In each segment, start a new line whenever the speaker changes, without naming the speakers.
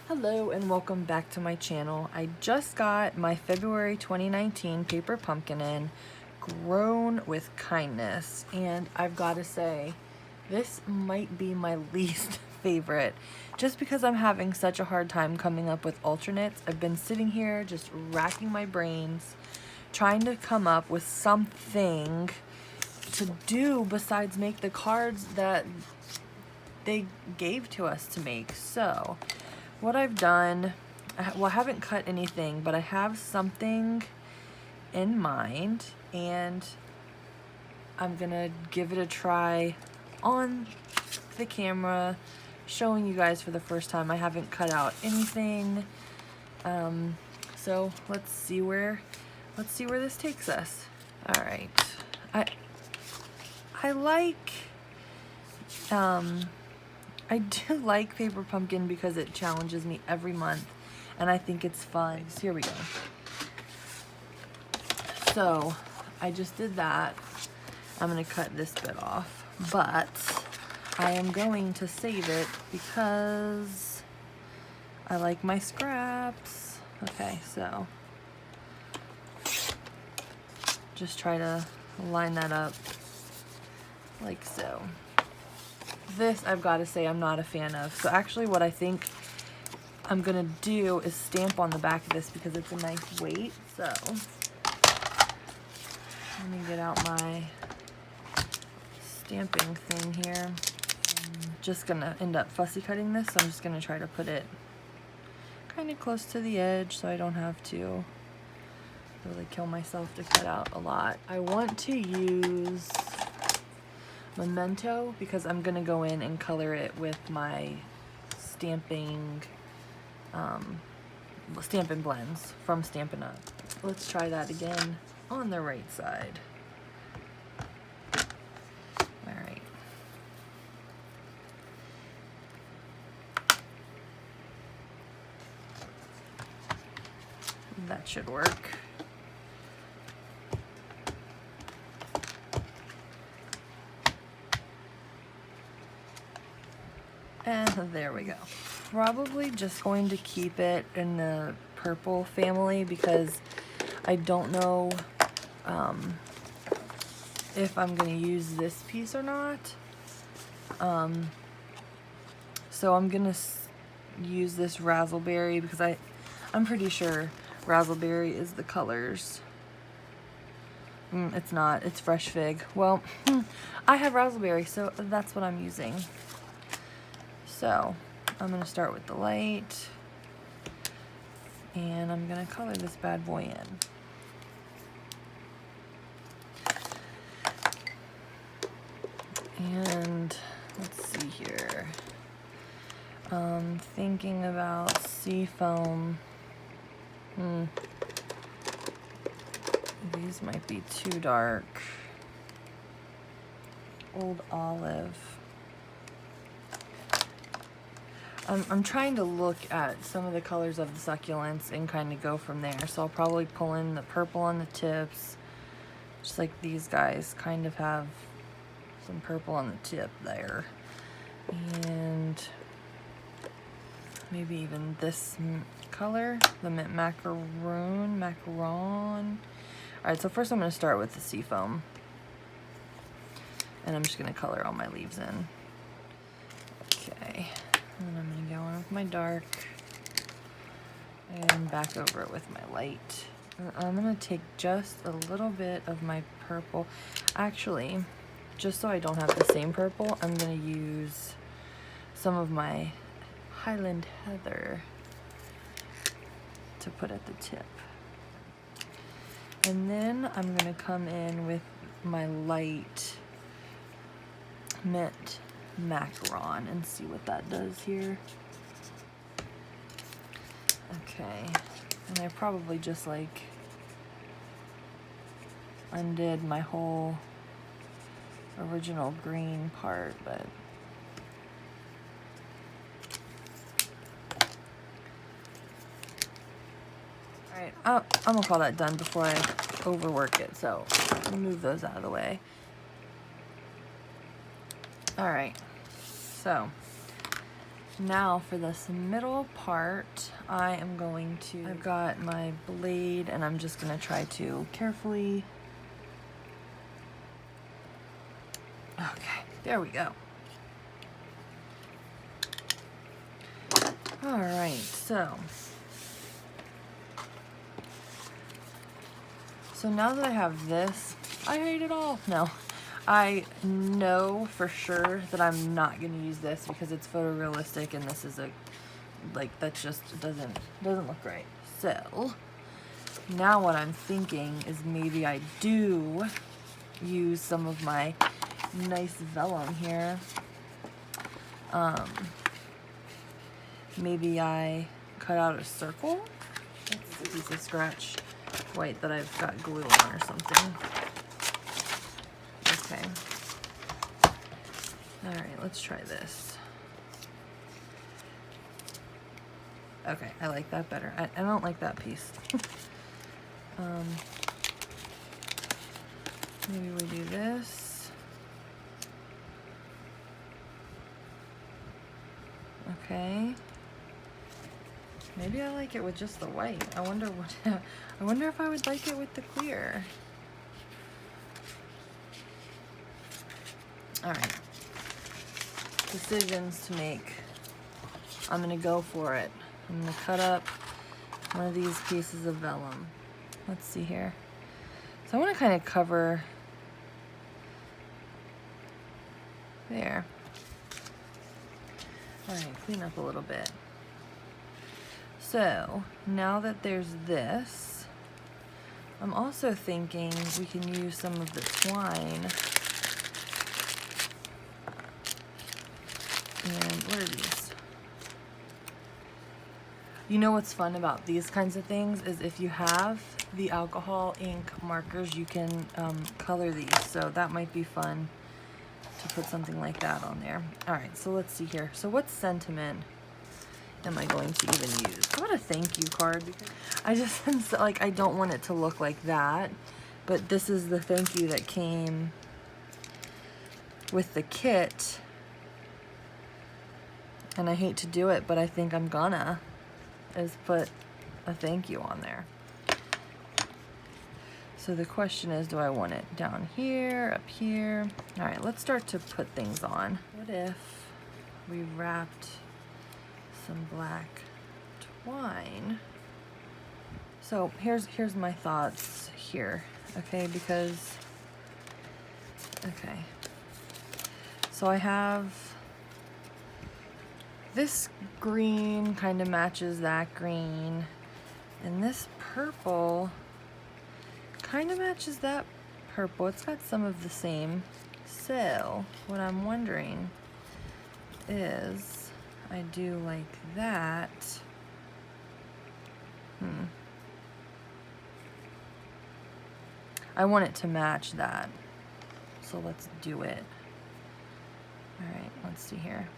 Hello and welcome back to my channel. I just got my February 2019 paper pumpkin in, grown with kindness, and I've got to say this might be my least favorite just because I'm having such a hard time coming up with alternates. I've been sitting here just racking my brains trying to come up with something to do besides make the cards that they gave to us to make. So what I've done, well, I haven't cut anything, but I have something in mind, and I'm gonna give it a try on the camera, showing you guys for the first time. I haven't cut out anything, so let's see where this takes us. All right, I do like paper pumpkin because it challenges me every month, and I think it's fun. So here we go. So I just did that. I'm gonna cut this bit off, but I am going to save it because I like my scraps. Okay, so just try to line that up like so. This, I've got to say, I'm not a fan of. So actually what I think I'm gonna do is stamp on the back of this because it's a nice weight. So let me get out my stamping thing here. I'm just gonna end up fussy cutting this, so I'm just gonna try to put it kind of close to the edge so I don't have to really kill myself to cut out a lot. I want to use Memento because I'm gonna go in and color it with my Stampin blends from Stampin' Up. Let's try that again on the right side. All right. That should work. And there we go. Probably just going to keep it in the purple family because I don't know if I'm going to use this piece or not. So I'm going to use this razzleberry because I'm pretty sure razzleberry is the colors. It's not. It's fresh fig. Well, I have razzleberry, so that's what I'm using. So I'm going to start with the light, and I'm going to color this bad boy in. And let's see here. Thinking about seafoam. These might be too dark. Old olive. I'm trying to look at some of the colors of the succulents and kind of go from there. So I'll probably pull in the purple on the tips, just like these guys kind of have some purple on the tip there. And maybe even this color, the macaron. All right, so first I'm going to start with the seafoam. And I'm just going to color all my leaves in. Okay. And I'm going to go in with my dark and back over it with my light. I'm going to take just a little bit of my purple. Actually, just so I don't have the same purple, I'm going to use some of my Highland Heather to put at the tip. And then I'm going to come in with my light mint macaron and see what that does here. Okay, and I probably just like undid my whole original green part, but alright, I'm gonna call that done before I overwork it, so move those out of the way. Alright, so Now for this middle part, I am going to, I've got my blade and I'm just gonna try to carefully, okay, there we go. All right, so now that I have this, I hate it all. No, I know for sure that I'm not gonna use this because it's photorealistic and this is a, like, that just doesn't look right. So now what I'm thinking is maybe I do use some of my nice vellum here. Maybe I cut out a circle. That's a piece of scratch white that I've got glue on or something. Okay. All right, let's try this. Okay, I like that better. I don't like that piece. Maybe we do this. Okay. Maybe I like it with just the white. I wonder what. I wonder if I would like it with the clear. All right. Decisions to make. I'm gonna go for it. I'm gonna cut up one of these pieces of vellum. Let's see here. So I want to kind of cover there. All right, clean up a little bit. So now that there's this, I'm also thinking we can use some of the twine. And what are these? You know what's fun about these kinds of things is if you have the alcohol ink markers, you can color these. So that might be fun to put something like that on there. All right, so let's see here. So what sentiment am I going to even use? How about a thank you card? Because I just, like, I don't want it to look like that, but this is the thank you that came with the kit. And I hate to do it, but I think I'm gonna, is put a thank you on there. So the question is, do I want it down here, up here? All right, let's start to put things on. What if we wrapped some black twine? So here's my thoughts here, okay? Because, okay. So I have this green kind of matches that green, and this purple kind of matches that purple. It's got some of the same. So what I'm wondering is, I do like that. I want it to match that. So let's do it. All right, let's see here.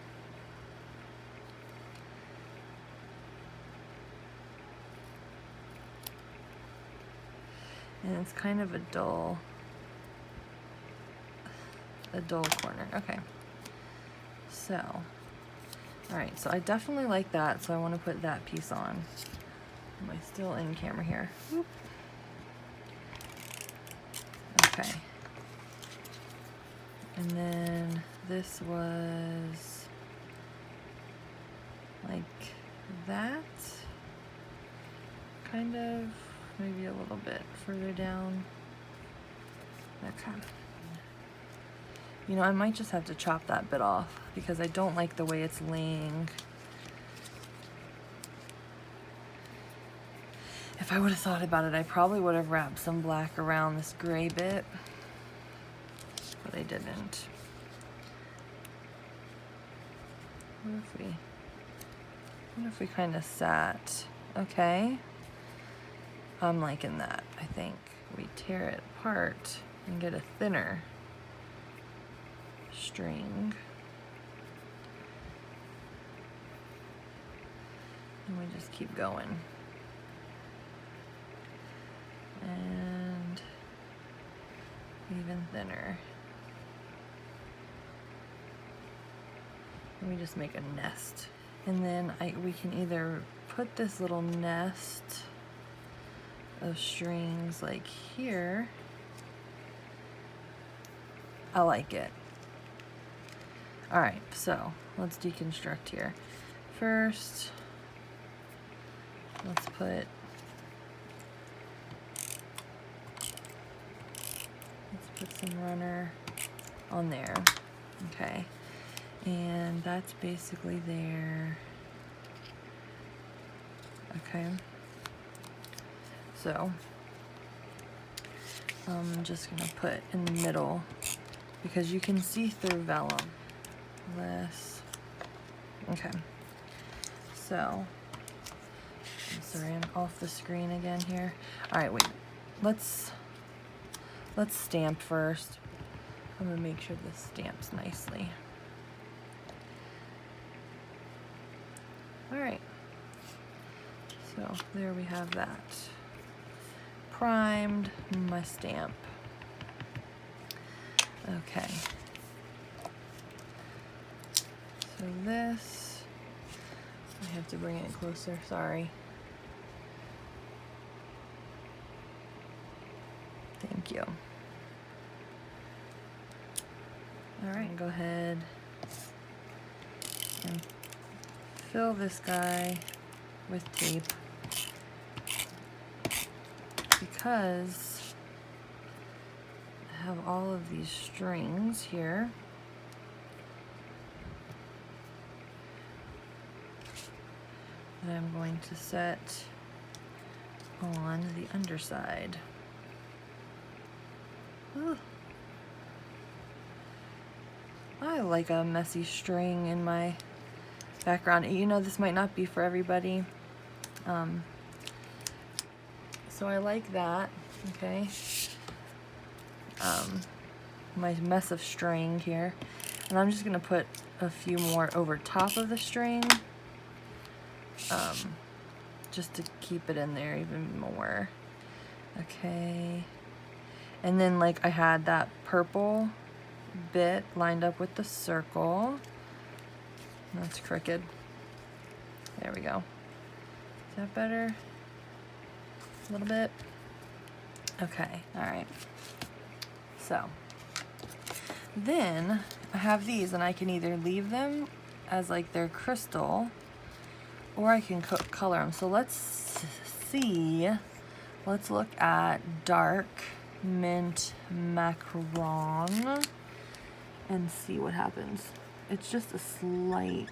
And it's kind of a dull corner. Okay. So, all right, so I definitely like that, so I want to put that piece on. Am I still in camera here? Whoop. Okay. And then this was like that, kind of, maybe a little bit further down. Okay. You know, I might just have to chop that bit off because I don't like the way it's laying. If I would have thought about it, I probably would have wrapped some black around this gray bit, but I didn't. What if we kind of sat? Okay. I'm liking that, I think. We tear it apart and get a thinner string. And we just keep going. And even thinner. And we just make a nest And then we can either put this little nest of strings like here. I like it. All right, so let's deconstruct here. First, let's put some runner on there. Okay, and that's basically there. Okay, so I'm just gonna put in the middle because you can see through vellum. This. Okay, so I'm sorry, I'm off the screen again here. All right, wait, let's stamp first. I'm gonna make sure this stamps nicely. All right, so there we have that. Primed my stamp. Okay. So this, I have to bring it closer, sorry. Thank you. All right, go ahead and fill this guy with tape because I have all of these strings here. That I'm going to set on the underside. Ooh. I like a messy string in my background. You know, this might not be for everybody. So I like that, okay? My mess of string here. And I'm just gonna put a few more over top of the string. Just to keep it in there even more. Okay. And then like I had that purple bit lined up with the circle. That's crooked. There we go. Is that better? A little bit? Okay, all right. So then I have these and I can either leave them as like they're crystal or I can color them. So let's see. Let's look at dark mint macaron and see what happens. It's just a slight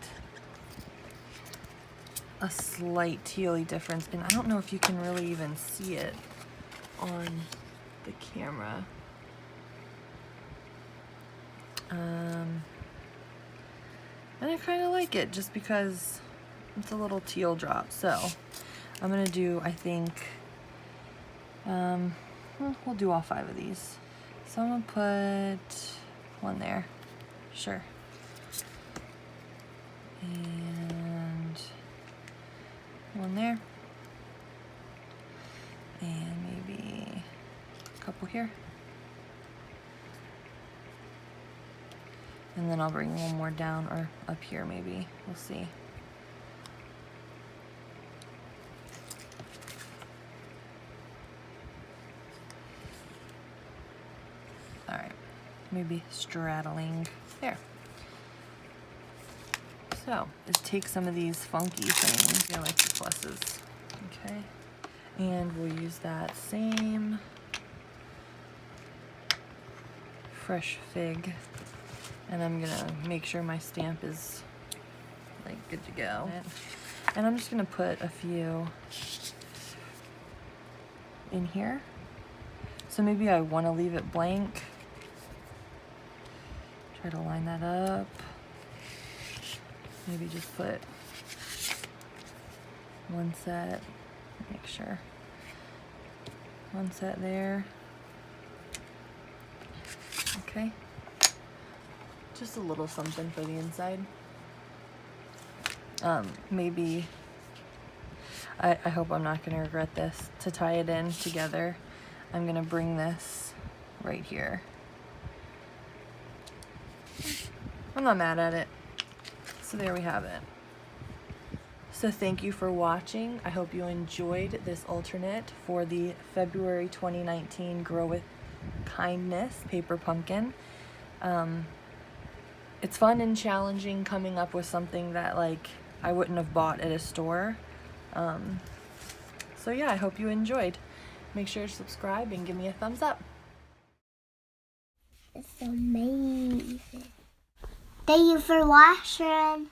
tealy difference, and I don't know if you can really even see it on the camera. And I kind of like it just because it's a little teal drop. So I'm gonna do, I think, we'll do all 5 of these. So I'm gonna put one there, sure. And one there. And maybe a couple here. And then I'll bring one more down or up here maybe, we'll see. All right, maybe straddling there. So let's take some of these funky things. I like the pluses, okay? And we'll use that same fresh fig. And I'm gonna make sure my stamp is like good to go. And I'm just gonna put a few in here. So maybe I wanna leave it blank. Try to line that up. Maybe just put one set, make sure. One set there. Okay. Just a little something for the inside. Maybe, I hope I'm not gonna regret this, to tie it in together. I'm gonna bring this right here. I'm not mad at it. So there we have it. So thank you for watching. I hope you enjoyed this alternate for the February 2019 Grow with Kindness paper pumpkin. It's fun and challenging coming up with something that like I wouldn't have bought at a store. So yeah, I hope you enjoyed. Make sure to subscribe and give me a thumbs up.
It's amazing. Thank you for watching.